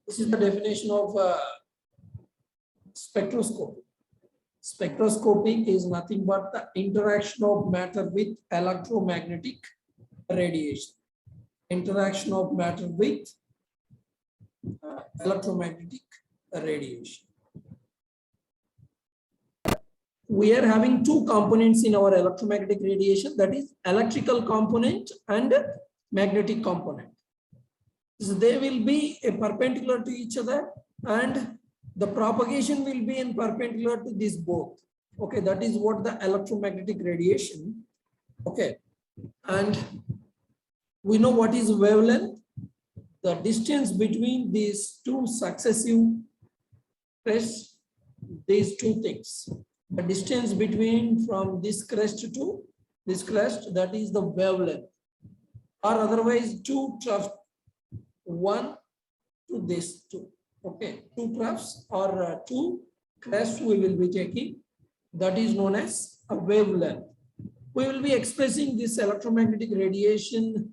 This is the definition of spectroscopy. Spectroscopy is nothing but the interaction of matter with electromagnetic radiation. Interaction of matter with electromagnetic radiation. We are having two components in our electromagnetic radiation, that is electrical component and magnetic component. So they will be perpendicular to each other, and the propagation will be in perpendicular to these both. Okay, that is what the electromagnetic radiation. Okay, and we know what is wavelength. The distance between these two successive crests, these two things. The distance between from this crest to this crest, that is the wavelength. Or otherwise two troughs, one to this two. Okay, two troughs or two crests we will be taking. That is known as a wavelength. We will be expressing this electromagnetic radiation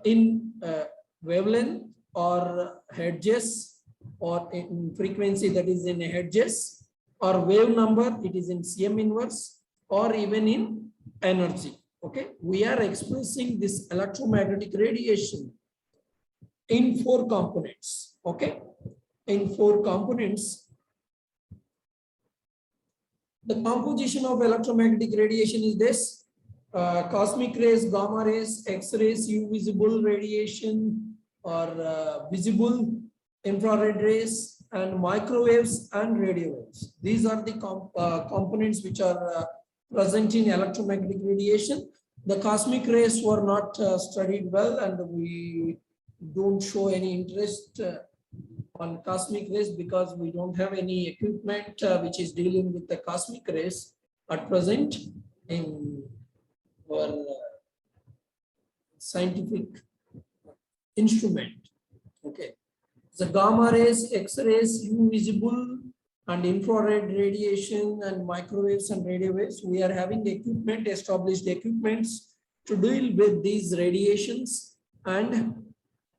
in wavelength or hertz, or in frequency, that is in hertz, or wave number, it is in Cm inverse, or even in energy. Okay, we are expressing this electromagnetic radiation in four components. Okay, in four components. The composition of electromagnetic radiation is this: cosmic rays, gamma rays, X-rays, U visible radiation, or visible infrared rays, and microwaves and radio waves. These are the components which are present in electromagnetic radiation. The cosmic rays were not studied well, and we don't show any interest on cosmic rays because we don't have any equipment which is dealing with the cosmic rays at present in our scientific instrument. Okay, the gamma rays, X-rays, U visible, and infrared radiation, and microwaves and radio waves. We are having equipment, established equipments to deal with these radiations and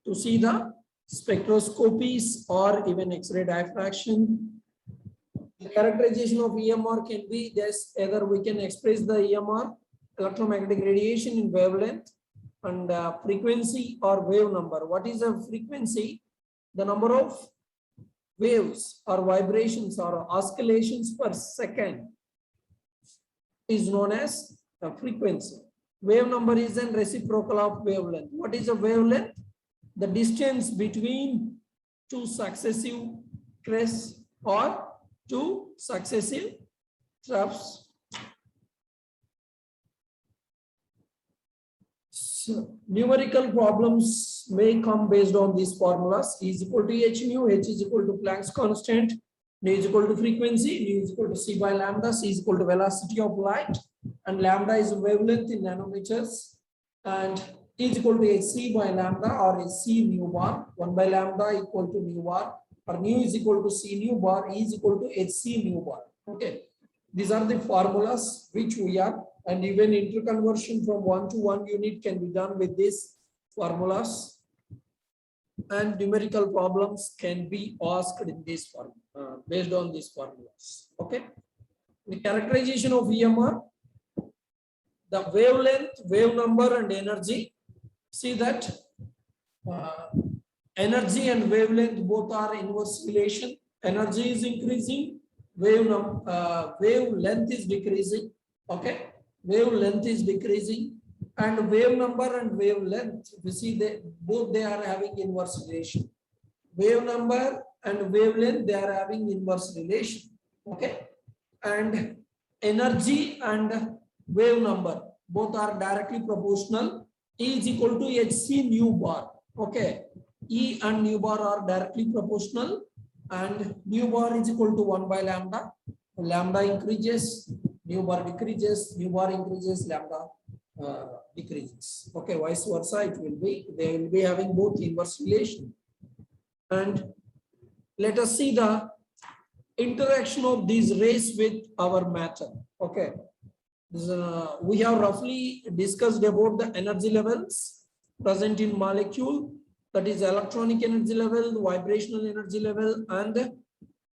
to see the spectroscopies or even X-ray diffraction. The characterization of EMR can be this: either we can express the EMR, electromagnetic radiation, in wavelength and frequency or wave number. What is a frequency? The number of waves or vibrations or oscillations per second is known as a frequency. Wave number is a reciprocal of wavelength. What is a wavelength? The distance between two successive crests or two successive troughs. So, numerical problems may come based on these formulas. E is equal to h nu, h is equal to Planck's constant, nu is equal to frequency, nu is equal to c by lambda, c is equal to velocity of light, and lambda is wavelength in nanometers, and E is equal to hc by lambda or hc mu bar, 1 by lambda equal to mu bar, or nu is equal to c nu bar, E is equal to hc mu bar. Okay, these are the formulas which we are, and even interconversion from 1 to 1 unit can be done with these formulas, and numerical problems can be asked in this form based on these formulas. Okay, the characterization of EMR, the wavelength, wave number, and energy. See that energy and wavelength both are inverse relation. Energy is increasing, wavelength is decreasing. Okay, wavelength is decreasing, and wave number and wavelength, we see that both they are having inverse relation. Wave number and wavelength, they are having inverse relation. Okay, and energy and wave number both are directly proportional. E is equal to hc nu bar. Okay, E and nu bar are directly proportional, and nu bar is equal to 1 by lambda. Lambda increases, nu bar decreases, nu bar increases, lambda decreases. Okay, vice versa it will be. They will be having both inverse relation. And let us see the interaction of these rays with our matter. Okay, we have roughly discussed about the energy levels present in molecule that is electronic energy level, vibrational energy level, and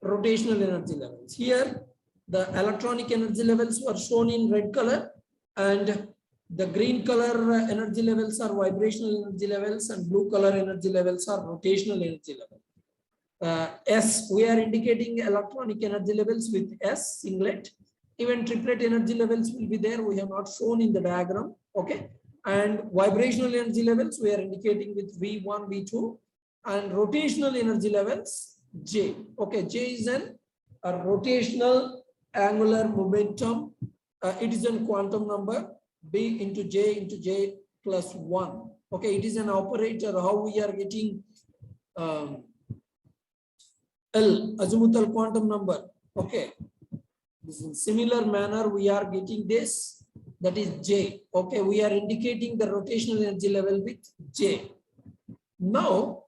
rotational energy levels. Here, the electronic energy levels were shown in red color, and the green color energy levels are vibrational energy levels, and blue color energy levels are rotational energy level. S, we are indicating electronic energy levels with S singlet. Even triplet energy levels will be there. We have not shown in the diagram. Okay. And vibrational energy levels we are indicating with V1, V2, and rotational energy levels J. Okay. J is a rotational angular momentum. It is a quantum number B into J plus 1. Okay. It is an operator. How we are getting L, azimuthal quantum number. Okay. This in similar manner, we are getting this, that is J. Okay. We are indicating the rotational energy level with J. Now,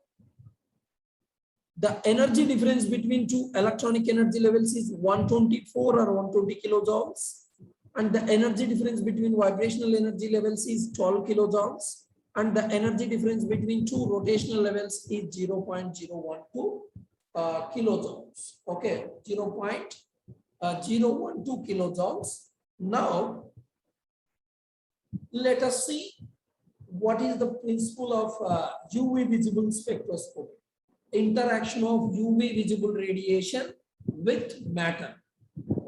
the energy difference between two electronic energy levels is 124 or 120 kilojoules. And the energy difference between vibrational energy levels is 12 kilojoules. And the energy difference between two rotational levels is 0.012 kilojoules. Okay, 0.012 kilojoules. Now, let us see what is the principle of UV visible spectroscopy. Interaction of UV visible radiation with matter.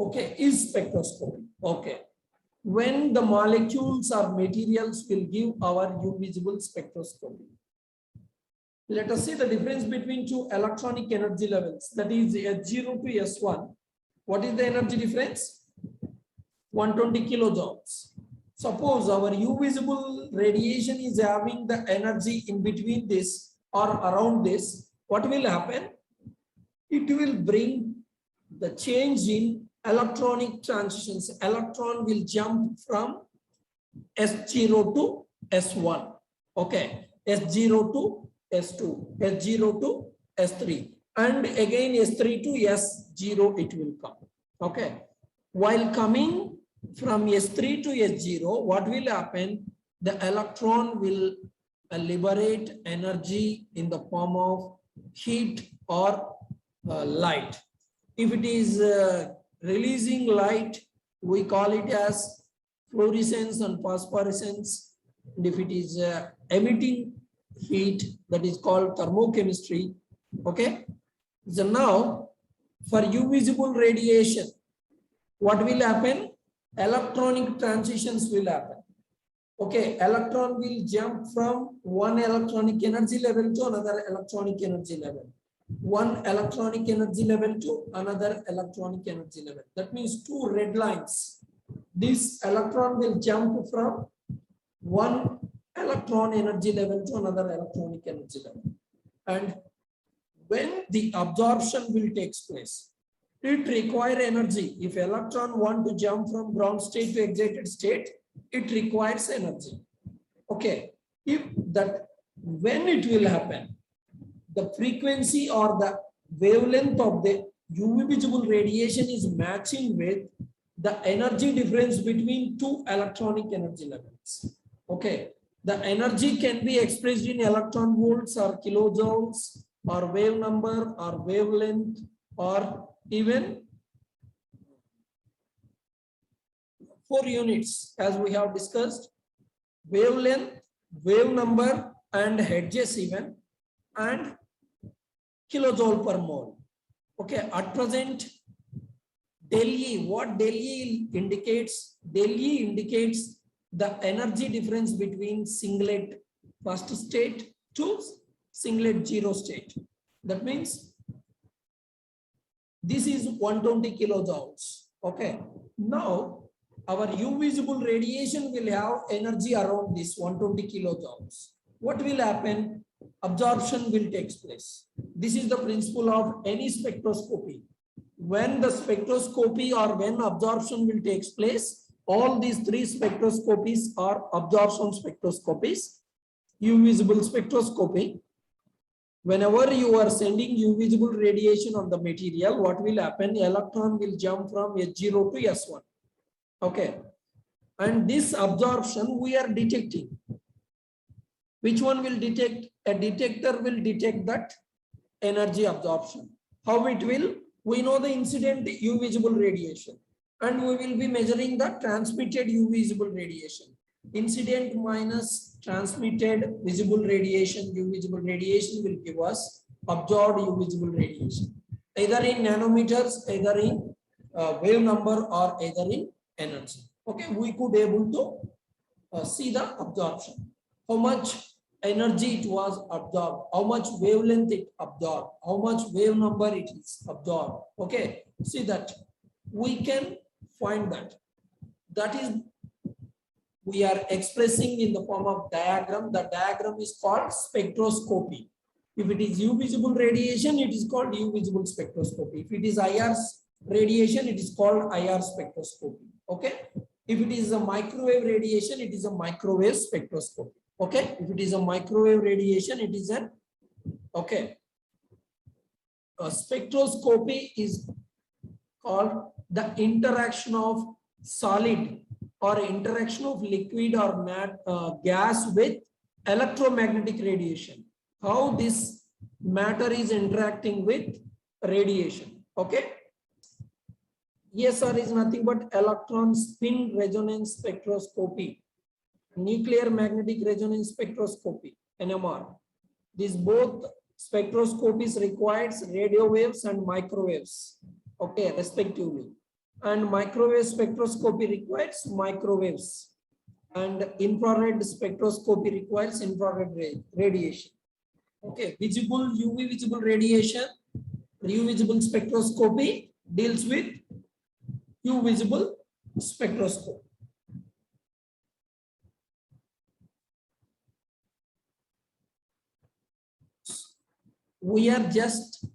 Okay, is spectroscopy. Okay. When the molecules or materials will give our UV visible spectroscopy. Let us see the difference between two electronic energy levels, that is S0 to S1. What is the energy difference? 120 kilojoules. Suppose our UV visible radiation is having the energy in between this or around this. What will happen? It will bring the change in electronic transitions. Electron will jump from S0 to S1. Okay, S0 to S2, S0 to S3, and again S3 to S0 it will come. Okay, while coming from S3 to S0, what will happen? The electron will liberate energy in the form of heat or light. If it is releasing light, we call it as fluorescence and phosphorescence. And if it is emitting heat, that is called thermochemistry. Okay. So now, for UV visible radiation, what will happen? Electronic transitions will happen. Okay, electron will jump from one electronic energy level to another electronic energy level. One electronic energy level to another electronic energy level. That means two red lines. This electron will jump from one electron energy level to another electronic energy level. And when the absorption will take place, it requires energy. If electron want to jump from ground state to excited state, it requires energy. Okay, if that, when it will happen, the frequency or the wavelength of the UV visible radiation is matching with the energy difference between two electronic energy levels. Okay, the energy can be expressed in electron volts or kilojoules or wave number or wavelength or even 4 units as we have discussed: wavelength, wave number, and Hertz even, and kilojoule per mole. Okay, at present, del E, what del E indicates? Del E indicates the energy difference between singlet first state to singlet zero state. That means this is 120 kilojoules. Okay, now our UV visible radiation will have energy around this 120 kilojoules. What will happen? Absorption will take place. This is the principle of any spectroscopy. When the spectroscopy or when absorption will take place, all these three spectroscopies are absorption spectroscopies. UV visible spectroscopy. Whenever you are sending UV visible radiation on the material, what will happen? Electron will jump from S0 to S1. Okay. And this absorption we are detecting. Which one will detect? A detector will detect that energy absorption. How it will? We know the incident UV visible radiation, and we will be measuring the transmitted UV visible radiation. Incident minus transmitted visible radiation, UV visible radiation will give us absorbed UV visible radiation, either in nanometers, either in wave number, or either in energy. Okay, we could able to see the absorption. How much energy it was absorbed, how much wavelength it absorbed, how much wave number it is absorbed. Okay, see that we can find that. That is, we are expressing in the form of diagram. The diagram is called spectroscopy. If it is UV visible radiation, it is called UV visible spectroscopy. If it is IR radiation, it is called IR spectroscopy. Okay. If it is a microwave radiation, it is a microwave spectroscopy. Okay. If it is a microwave radiation, it is an okay. A spectroscopy is called the interaction of solid or interaction of liquid or gas with electromagnetic radiation. How this matter is interacting with radiation. Okay. ESR is nothing but electron spin resonance spectroscopy, nuclear magnetic resonance spectroscopy, NMR. These both spectroscopies requires radio waves and microwaves, okay, respectively. And microwave spectroscopy requires microwaves, and infrared spectroscopy requires infrared radiation. Okay, visible UV visible radiation, UV visible spectroscopy deals with UV visible spectroscopy. We are just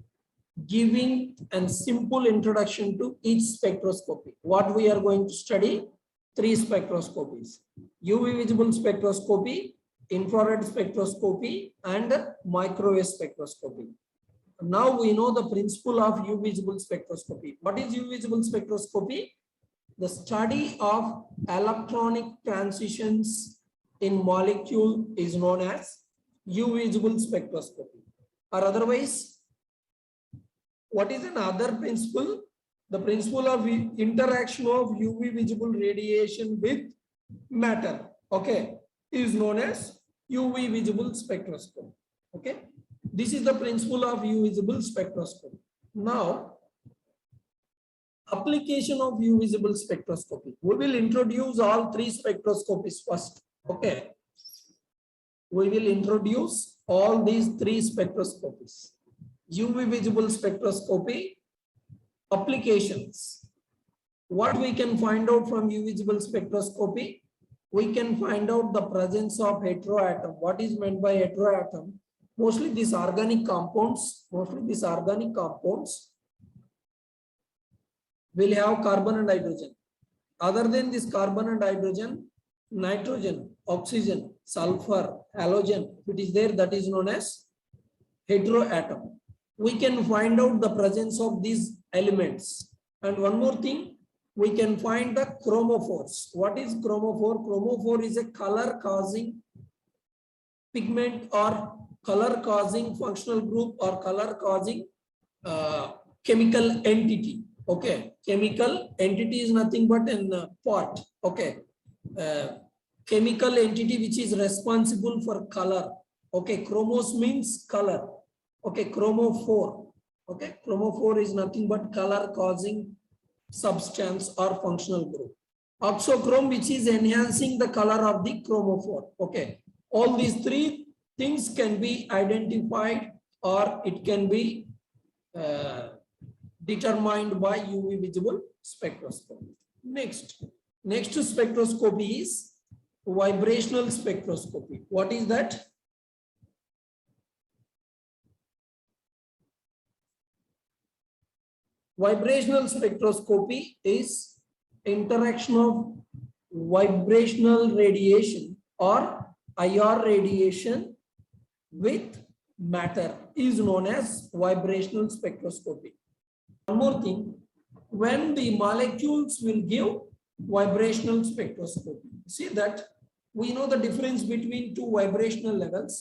giving a simple introduction to each spectroscopy. What we are going to study? 3 spectroscopies: UV visible spectroscopy, infrared spectroscopy, and microwave spectroscopy. Now we know the principle of UV visible spectroscopy. What is UV visible spectroscopy? The study of electronic transitions in molecule is known as UV visible spectroscopy. Or otherwise, what is another principle? The principle of interaction of UV visible radiation with matter, okay, is known as UV visible spectroscopy. Okay, this is the principle of UV visible spectroscopy. Now, application of UV visible spectroscopy. We will introduce all 3 spectroscopies first. Okay, we will introduce all these 3 spectroscopies. UV visible spectroscopy applications. What we can find out from UV visible spectroscopy? We can find out the presence of heteroatom. What is meant by heteroatom? Mostly these organic compounds, will have carbon and hydrogen. Other than this carbon and hydrogen, nitrogen, oxygen, sulfur, halogen, if it is there, that is known as heteroatom. We can find out the presence of these elements. And one more thing, we can find the chromophores. What is chromophore? Chromophore is a color causing pigment or color causing functional group or color causing chemical entity. Okay, chemical entity is nothing but a pot. Okay, chemical entity which is responsible for color. Okay, chromos means color. Okay, chromophore. Okay, chromophore is nothing but color causing substance or functional group. Oxochrome, which is enhancing the color of the chromophore. Okay, all these 3 things can be identified or it can be determined by UV visible spectroscopy. Next spectroscopy is vibrational spectroscopy. What is that? Vibrational spectroscopy is interaction of vibrational radiation or IR radiation with matter is known as vibrational spectroscopy. One more thing, when the molecules will give vibrational spectroscopy, see that we know the difference between two vibrational levels,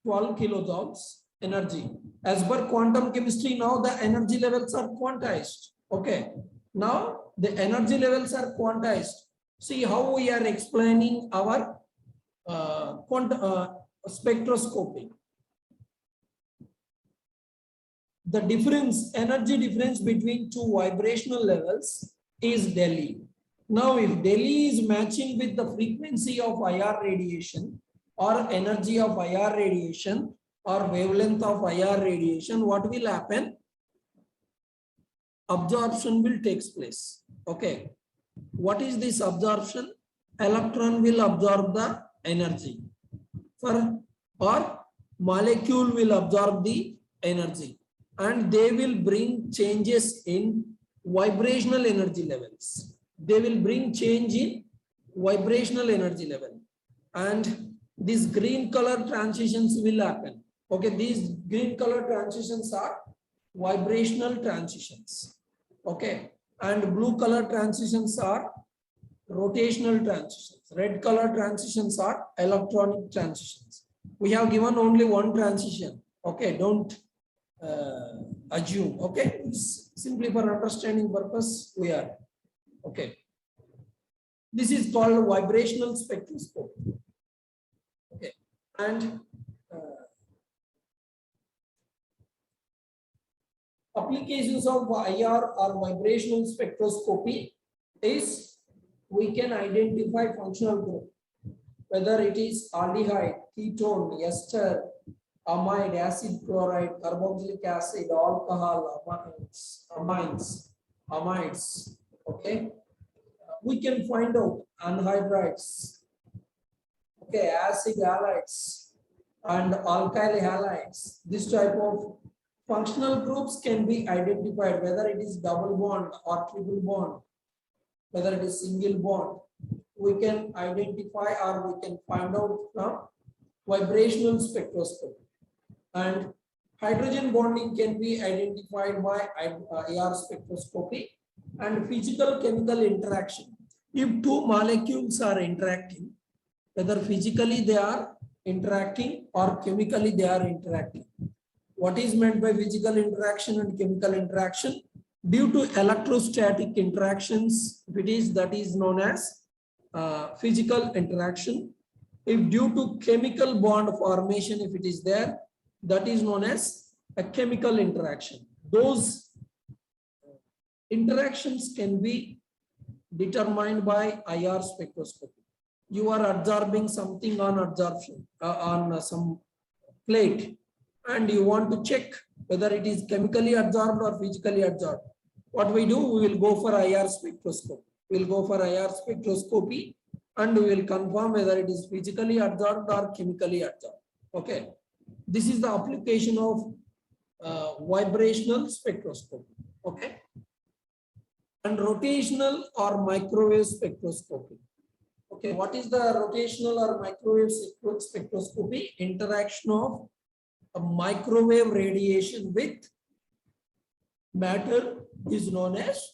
12 kilojoules energy. As per quantum chemistry, now the energy levels are quantized. Okay. Now the energy levels are quantized. See how we are explaining our spectroscopy. The difference, energy difference between two vibrational levels is Delhi. Now, if Delhi is matching with the frequency of IR radiation or energy of IR radiation or wavelength of IR radiation, what will happen? Absorption will take place. Okay. What is this absorption? Electron will absorb the energy or molecule will absorb the energy, and they will bring changes in vibrational energy levels. They will bring change in vibrational energy level, and these green color transitions will happen. Okay, these green color transitions are vibrational transitions. Okay, and blue color transitions are rotational transitions. Red color transitions are electronic transitions. We have given only one transition. Okay, don't assume. Okay, it's simply for understanding purpose we are. Okay, this is called vibrational spectroscopy. Okay, and applications of IR or vibrational spectroscopy is we can identify functional group, whether it is aldehyde, ketone, ester, amide, acid chloride, carboxylic acid, alcohol, amides. Okay, we can find out anhydrides, okay, acid halides and alkyl halides. This type of functional groups can be identified, whether it is double bond or triple bond, whether it is single bond. We can identify or we can find out from vibrational spectroscopy. And hydrogen bonding can be identified by IR spectroscopy, and physical chemical interaction. If two molecules are interacting, whether physically they are interacting or chemically they are interacting. What is meant by physical interaction and chemical interaction? Due to electrostatic interactions, if it is, that is known as physical interaction. If due to chemical bond formation, if it is there, that is known as a chemical interaction. Those interactions can be determined by IR spectroscopy. You are absorbing something on absorption on some plate, and you want to check whether it is chemically absorbed or physically absorbed. What we do, we will go for IR spectroscopy. We will go for IR spectroscopy and we will confirm whether it is physically absorbed or chemically absorbed. Okay, this is the application of vibrational spectroscopy. Okay, and rotational or microwave spectroscopy. Okay, what is the rotational or microwave spectroscopy? Interaction of a microwave radiation with matter is known as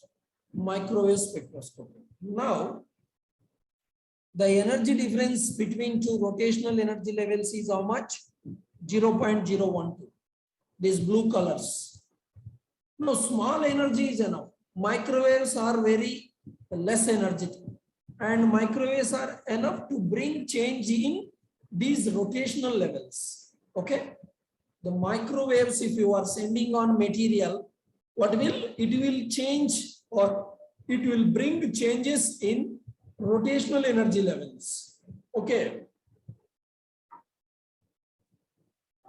microwave spectroscopy. Now, the energy difference between two rotational energy levels is how much? 0.012. These blue colors. Now, small energy is enough. Microwaves are very less energetic, and microwaves are enough to bring change in these rotational levels. Okay, the microwaves, if you are sending on material, it will change, or it will bring changes in rotational energy levels. Okay,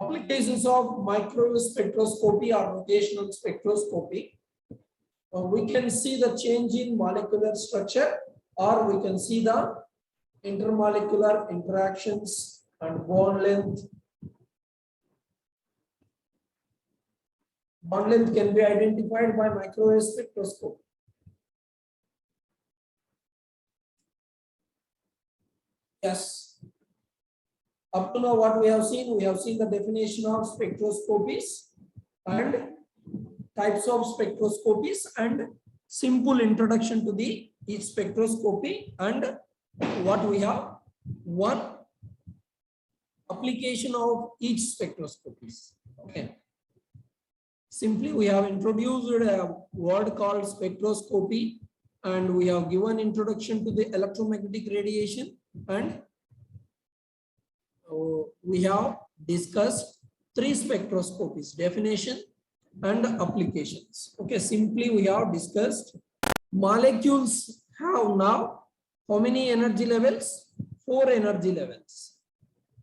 applications of microwave spectroscopy or rotational spectroscopy. We can see the change in molecular structure, or we can see the intermolecular interactions and bond length. Bond length can be identified by microwave spectroscopy. Yes. Up to now, what we have seen the definition of spectroscopies and types of spectroscopies and simple introduction to the each spectroscopy and what we have one application of each spectroscopies. Okay. Simply, we have introduced a word called spectroscopy, and we have given introduction to the electromagnetic radiation, and we have discussed three spectroscopies: definition and applications. Okay, simply we have discussed molecules have now how many energy levels? 4 energy levels.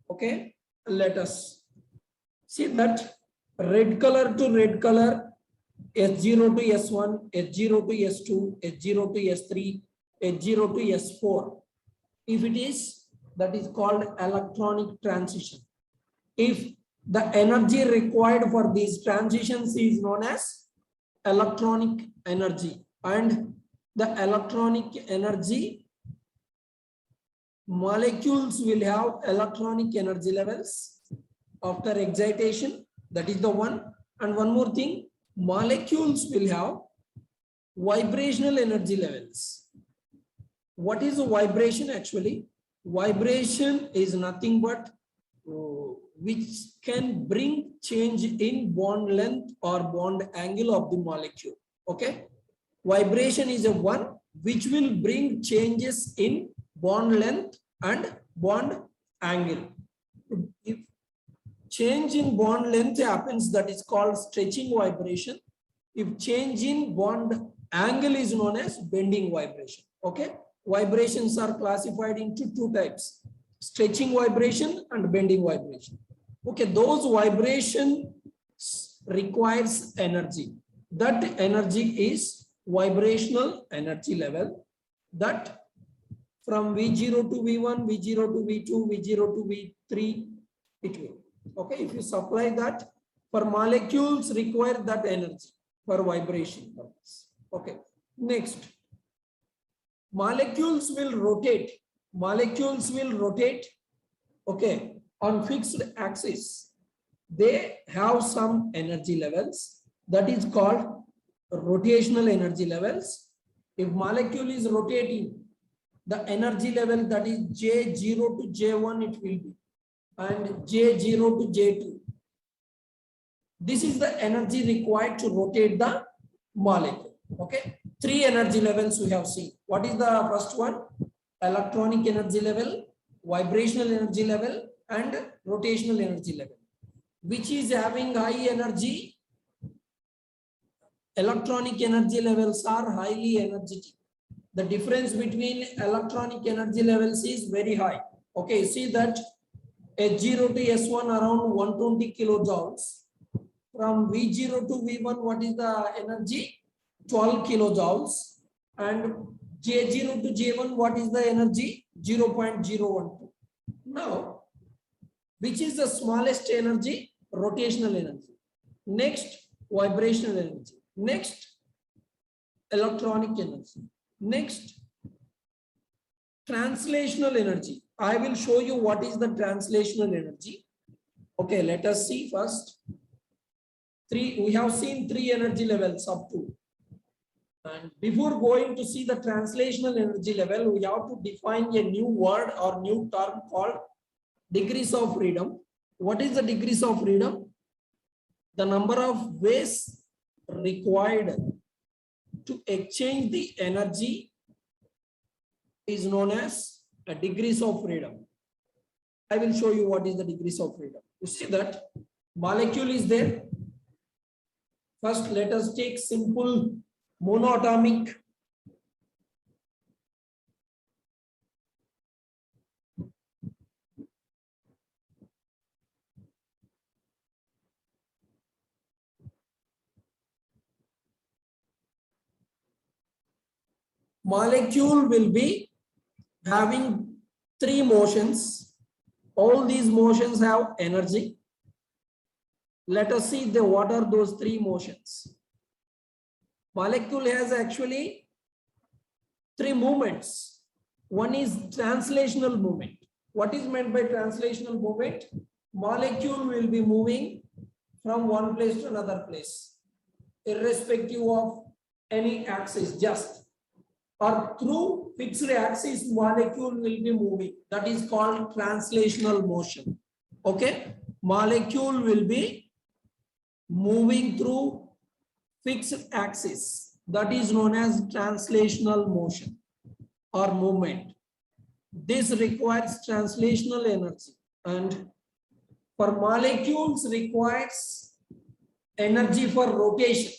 Okay, let us see that red color to red color, S0 to S1, S0 to S2, S0 to S3, S0 to S4. If it is, that is called electronic transition. If the energy required for these transitions is known as electronic energy, and the electronic energy molecules will have electronic energy levels after excitation. That is the one. And one more thing, molecules will have vibrational energy levels. What is a vibration actually? Vibration is nothing but which can bring change in bond length or bond angle of the molecule. Okay, vibration is a one which will bring changes in bond length and bond angle. If change in bond length happens, that is called stretching vibration. If change in bond angle is known as bending vibration. Okay, vibrations are classified into two types: stretching vibration and bending vibration. Okay, those vibration requires energy. That energy is vibrational energy level, that from V0 to V1, V0 to V2, V0 to V3, it will. Okay, if you supply that, for molecules require that energy for vibration purpose. Okay, next, molecules will rotate. Molecules will rotate, okay, on fixed axis. They have some energy levels, that is called rotational energy levels. If molecule is rotating, the energy level, that is J0 to J1 it will be, and J0 to J2. This is the energy required to rotate the molecule. Okay, three energy levels we have seen. What is the first one? Electronic energy level, vibrational energy level, and rotational energy level. Which is having high energy? Electronic energy levels are highly energetic. The difference between electronic energy levels is very high. Okay, see that H0 to S1 around 120 kilojoules. From V0 to V1, what is the energy? 12 kilojoules. And J0 to J1, what is the energy? 0.012. Now, which is the smallest energy? Rotational energy. Next, vibrational energy. Next, electronic energy. Next, translational energy. I will show you what is the translational energy. Okay, let us see first. We have seen three energy levels up to. And before going to see the translational energy level, we have to define a new word or new term called degrees of freedom. What is the degrees of freedom? The number of ways required to exchange the energy is known as a degrees of freedom. I will show you what is the degrees of freedom. You see that molecule is there. First, let us take simple monoatomic. Molecule will be having three motions. All these motions have energy. Let us see what are those three motions. Molecule has actually three movements. One is translational movement. What is meant by translational movement? Molecule will be moving from one place to another place, irrespective of any axis, just or through fixed axis molecule will be moving. That is called translational motion. Okay, molecule will be moving through fixed axis. That is known as translational motion or movement. This requires translational energy, and for molecules requires energy for rotation.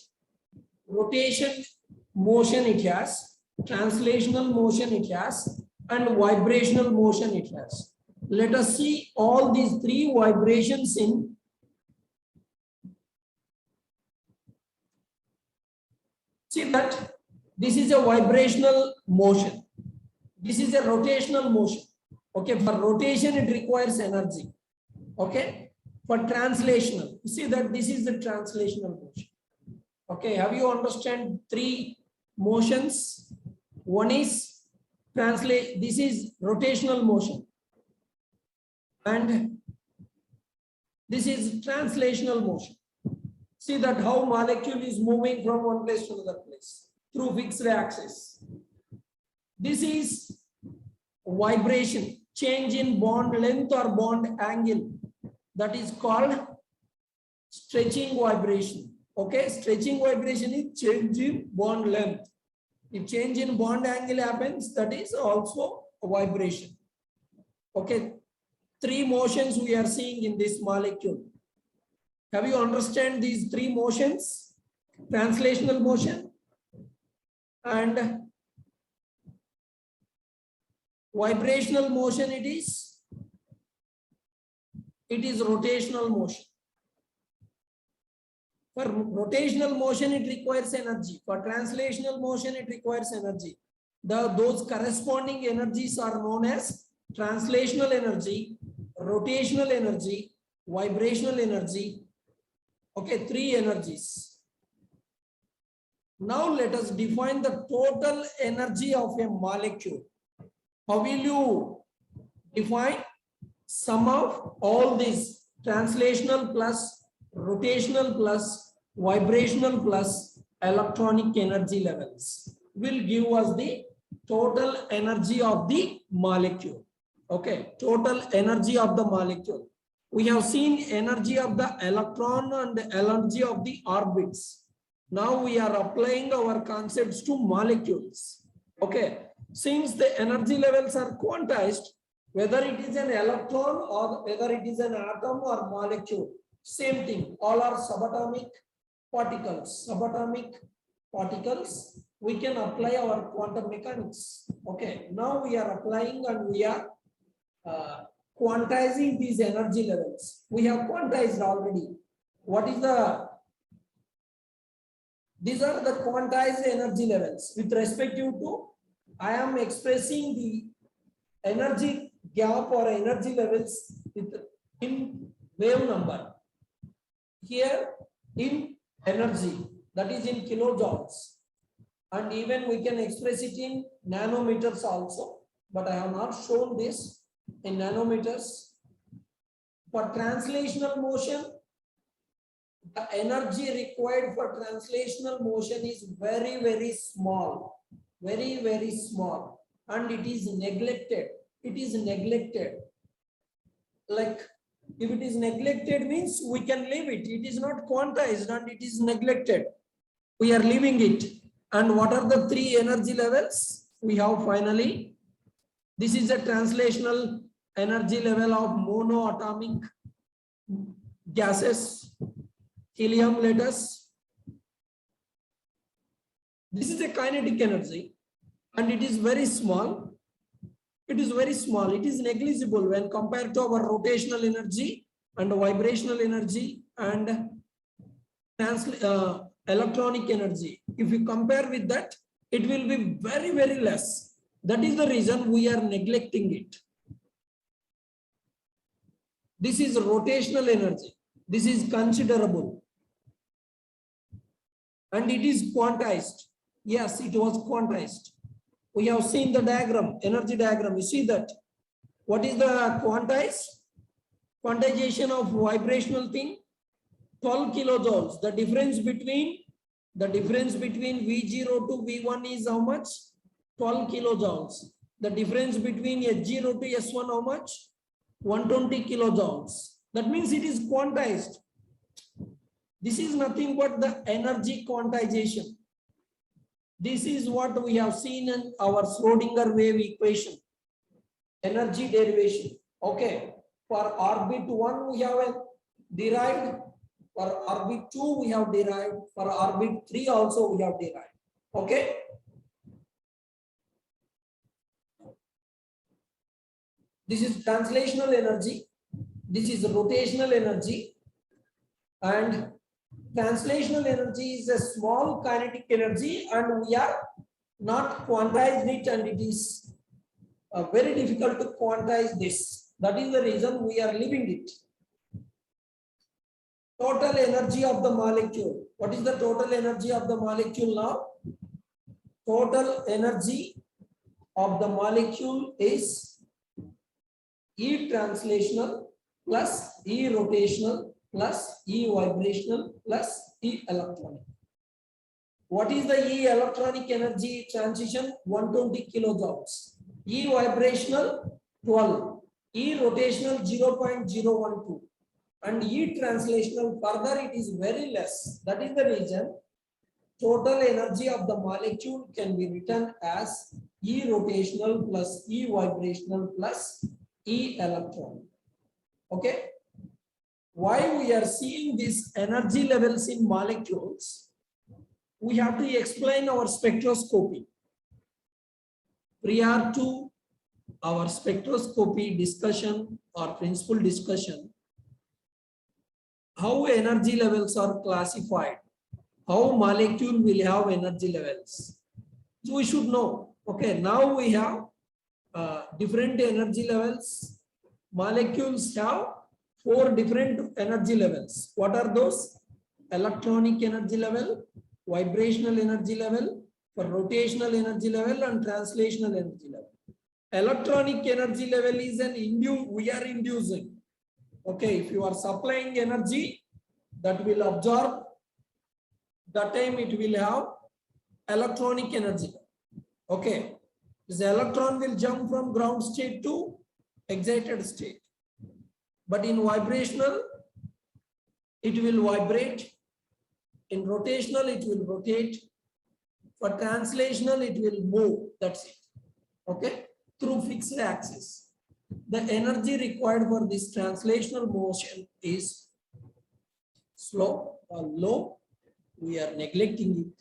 Rotation motion it has, translational motion it has, and vibrational motion it has. Let us see all these three vibrations in see that this is a vibrational motion. This is a rotational motion. Okay, for rotation it requires energy. Okay, for translational, you see that this is the translational motion. Okay, have you understand three motions? One is translate, this is rotational motion, and this is translational motion. See that how molecule is moving from one place to another place through fixed axis. This is vibration, change in bond length or bond angle. That is called stretching vibration. Okay, stretching vibration is change in bond length. If change in bond angle happens, that is also a vibration. Okay, three motions we are seeing in this molecule. Have you understand these three motions? Translational motion and vibrational motion it is rotational motion. For rotational motion it requires energy. For translational motion it requires energy. Those corresponding energies are known as translational energy, rotational energy, vibrational energy. Okay, three energies. Now let us define the total energy of a molecule. How will you define? Sum of all these translational plus rotational plus vibrational plus electronic energy levels will give us the total energy of the molecule. Okay, total energy of the molecule. We have seen energy of the electron and energy of the orbits. Now we are applying our concepts to molecules. Okay, since the energy levels are quantized, whether it is an electron or whether it is an atom or molecule, same thing, all are subatomic particles. Subatomic particles, we can apply our quantum mechanics. Okay, now we are applying and we are quantizing these energy levels. We have quantized already. What is these are the quantized energy levels. With respect to, I am expressing the energy gap or energy levels in wave number. Here in energy, that is in kilojoules. And even we can express it in nanometers also. But I have not shown this in nanometers. For translational motion, the energy required for translational motion is very, very small. Very, very small. And it is neglected. It is neglected. Like, if it is neglected means we can leave it. It is not quantized and it is neglected. We are leaving it. And what are the three energy levels? We have finally, this is a translational energy level of monoatomic gases. Helium, let us. This is a kinetic energy and it is very small. It is very small. It is negligible when compared to our rotational energy and vibrational energy and electronic energy. If you compare with that, it will be very, very less. That is the reason we are neglecting it. This is rotational energy. This is considerable. And it is quantized. Yes, it was quantized. We have seen the diagram, energy diagram. You see that. What is the quantization of vibrational thing? 12 kilojoules. The difference between V0 to V1 is how much? 12 kilojoules. The difference between H0 to S1 how much? 120 kilojoules. That means it is quantized. This is nothing but the energy quantization. This is what we have seen in our Schrodinger wave equation. Energy derivation. Okay. For orbit 1 we have derived. For orbit 2 we have derived. For orbit 3 also we have derived. Okay. This is translational energy. This is rotational energy. And translational energy is a small kinetic energy, and we are not quantized it, and it is very difficult to quantize this. That is the reason we are leaving it. Total energy of the molecule. What is the total energy of the molecule now? Total energy of the molecule is E translational plus E rotational plus E vibrational plus E electronic. What is the E electronic energy transition? 120 kilojoules. E vibrational 12. E rotational 0.012. And E translational further it is very less. That is the reason total energy of the molecule can be written as E rotational plus E vibrational plus E electronic. Okay. Why we are seeing these energy levels in molecules? We have to explain our spectroscopy. Prior to our spectroscopy discussion or principal discussion, how energy levels are classified, how molecule will have energy levels. So we should know. Okay, now we have different energy levels. Molecules have 4 different energy levels. What are those? Electronic energy level, vibrational energy level, for rotational energy level, and translational energy level. Electronic energy level is an we are inducing. Okay, if you are supplying energy, that will absorb, that time it will have electronic energy. Okay, this electron will jump from ground state to excited state. But in vibrational, it will vibrate. In rotational, it will rotate. For translational, it will move. That's it. Okay, through fixed axis. The energy required for this translational motion is slow or low. We are neglecting it.